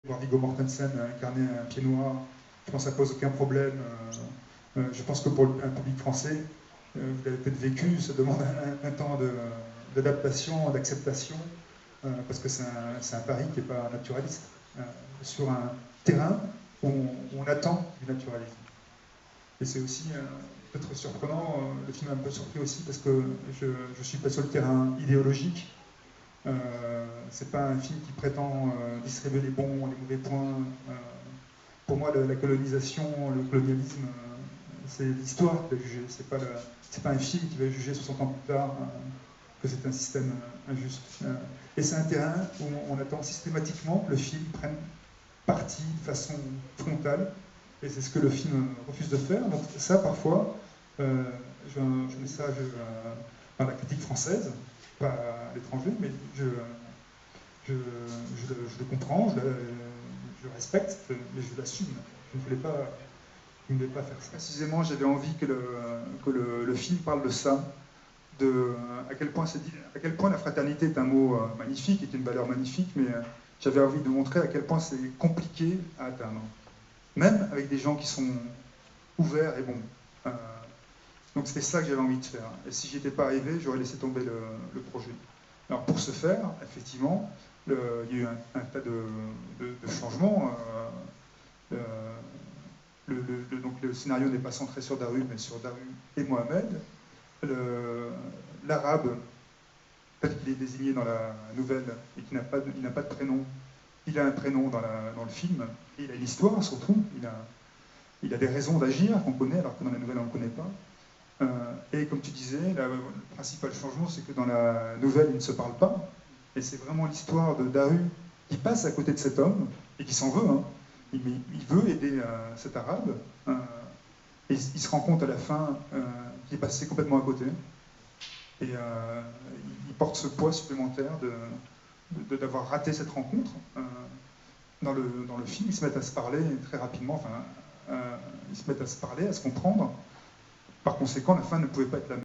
Voir Viggo Mortensen incarner un pied noir, je pense que ça pose aucun problème. Je pense que pour un public français, vous l'avez peut-être vécu, ça demande un temps d'adaptation, d'acceptation, parce que c'est un pari qui n'est pas naturaliste, sur un terrain où on attend du naturalisme. Et c'est aussi peut-être surprenant, le film m'a un peu surpris aussi, parce que je suis pas sur le terrain idéologique. C'est pas un film qui prétend distribuer les bons, les mauvais points. Pour moi, la colonisation, le colonialisme, c'est l'histoire qui va juger. C'est pas un film qui va juger 60 ans plus tard que c'est un système injuste. Et c'est un terrain où on attend systématiquement que le film prenne parti de façon frontale. Et c'est ce que le film refuse de faire. Donc ça, parfois, j'ai un message dans la critique française, pas à l'étranger, mais je le comprends, je respecte, mais je l'assume. Je ne voulais pas faire ça. Précisément, j'avais envie que le film parle de ça, à quel point la fraternité est un mot magnifique, est une valeur magnifique, mais j'avais envie de montrer à quel point c'est compliqué à atteindre. Même avec des gens qui sont ouverts et bons. Donc c'était ça que j'avais envie de faire. Et si j'y étais pas arrivé, j'aurais laissé tomber le projet. Alors pour ce faire, effectivement, il y a eu un tas de changements. Donc le scénario n'est pas centré sur Daru, mais sur Daru et Mohamed. L'arabe, tel qu'il est désigné dans la nouvelle, et qu'il n'a pas de prénom, il a un prénom dans le film, et il a une histoire surtout, il a des raisons d'agir qu'on connaît, alors que dans la nouvelle on ne le connaît pas. Et comme tu disais, le principal changement, c'est que dans la nouvelle, ils ne se parlent pas. Et c'est vraiment l'histoire de Daru qui passe à côté de cet homme, et qui s'en veut. Hein. Il veut aider cet arabe, et il se rend compte à la fin qu'il est passé complètement à côté. Et il porte ce poids supplémentaire d'avoir raté cette rencontre. Dans le film, ils se mettent à se parler très rapidement, ils se mettent à se parler, à se comprendre. Par conséquent, la fin ne pouvait pas être la même.